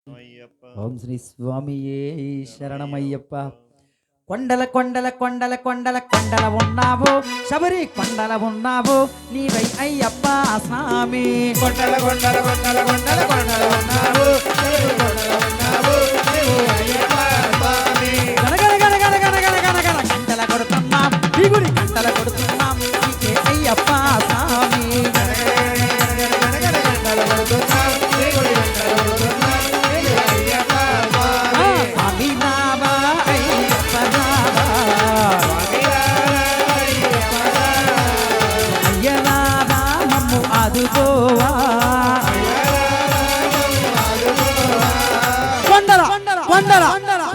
ఓం శ్రీ స్వామియే శరణమయ్యప్ప. కొండల కొండల కొండల కొండల కొండల ఉన్నావు శబరి కొండల ఉన్నావు నీవై అయ్యప్ప స్వామి. కొండల కొండల కొండల కొండల కొండల ఉన్నావు గనగన గన గన గన గన గన గన గంటల కొడుతున్నాం ఈ గుడి గంటల కొడుతున్నాం నీకే అయ్యప్ప స్వామి. కొండల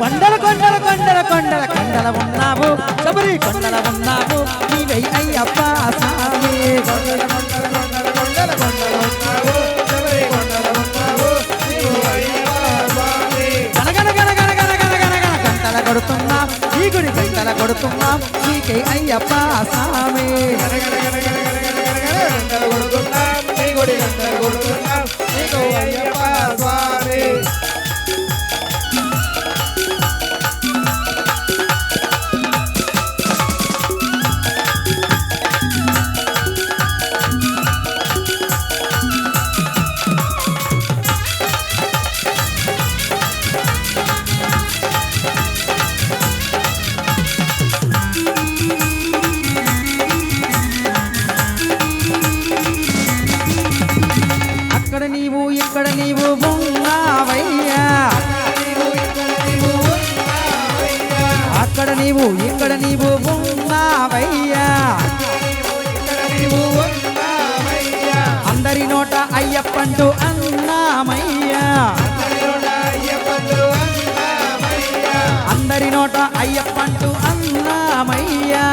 కొండల కొండల కొండల కొండల కొండల ఉన్నావు శబరి కొండల ఉన్నావు నీవై అయ్యప్ప స్వామి. కొండల కొండల కొండల కొండల కొండల ఉన్నావు శబరి కొండల ఉన్నావు నీవు అయ్యప్ప స్వామి. గనగన గన గన గన గన గన గన గంటల కొడుతున్నాం ఈ గుడి గంటల కొడుతున్నాం నీకే అయ్యప్ప స్వామి. గనగన గన గన గన గన గన గన గంటలు కొడుతున్నాం నీ గుడి గంటలు కొడుతున్నాం నీకు అయ్యప్ప స్వామి. అక్కడ నీవు ఇక్కడ నీవు ఉన్నావయ్యా, అక్కడ నీవు ఇక్కడ నీవు ఉన్నావయ్యా, అందరి నోట అయ్యప్పంటూ అన్నామయ్యా, అందరి నోట అయ్యప్పంటూ అన్నామయ్యా.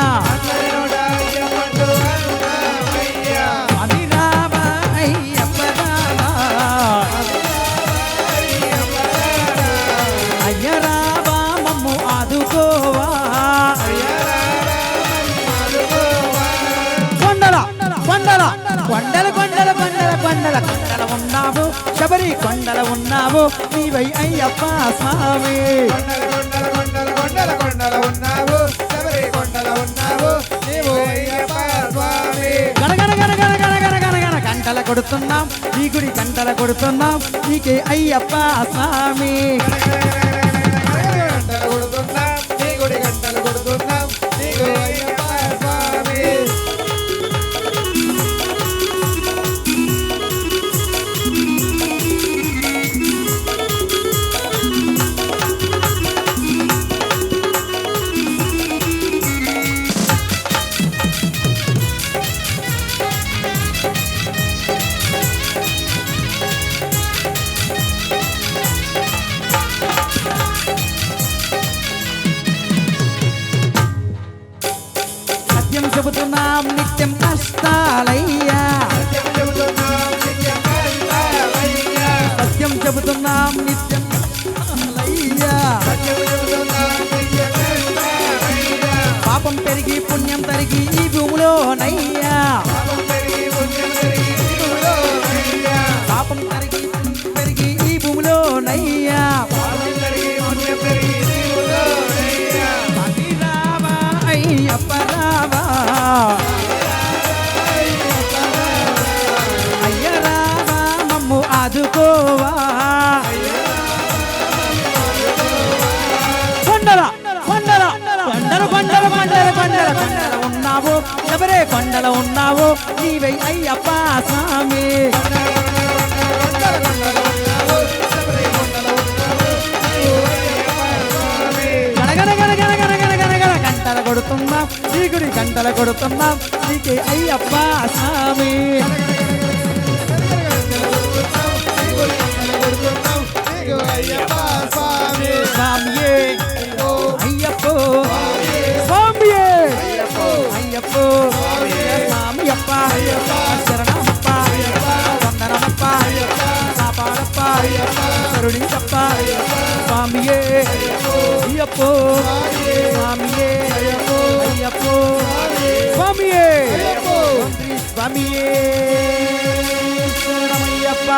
కొండల కొండల కొండల కొండల కొండల ఉన్నావు శబరి కొండల ఉన్నావు నీవై అయ్యప్ప స్వామి. కొండల కొండల కొండల కొండల ఉన్నావు శబరి కొండల ఉన్నావు నీవు అయ్యప్ప స్వామి. గనగన గన గన గన గన గన గన గంటల కొడుతున్నాం ఈ గుడి గంటల కొడుతున్నాం నీకే అయ్యప్ప స్వామి. గంటలు కొడుతున్నాం నీ గుడి గంటలు కొడుతున్నాం నీకు అయ్యప్ప స్వామి. సత్యం చెబుతున్నాం నిత్యం కష్టాలయ్యా, సత్యం చెబుతున్నాం నిత్యం కష్టాలయ్యా. పాపం పెరిగి పుణ్యం తరిగి ఈ భూమిలోనయ్యా, పాపం తరిగి పుణ్యం పెరిగి ఈ భూమిలోనయ్యా. రావా అయ్యప్ప రావా, అయ్య రావా మమ్ము ఆదుకోవా. కొండల కొండల కొండల కొండల కొండల కొండల కొండల ఉన్నావు శబరే కొండల ఉన్నావు నీవై అయ్యప్ప స్వామి. గనగన గన గన గన గన గన గన గంటల కొడుతున్నాం ఈ గుడి గంటల కొడుతున్నాం నీకే అయ్యప్ప స్వామి. స్వామియే అయ్యప్పో స్వామియే అయ్యప్పో స్వామియప్ప శరణమప్ప వందనమప్ప కాపాడప్ప కరుణించప్ప స్వామియే అయ్యప్పో స్వామియే అయ్యప్పో స్వామియే స్వామియే శరణమయ్యప్ప.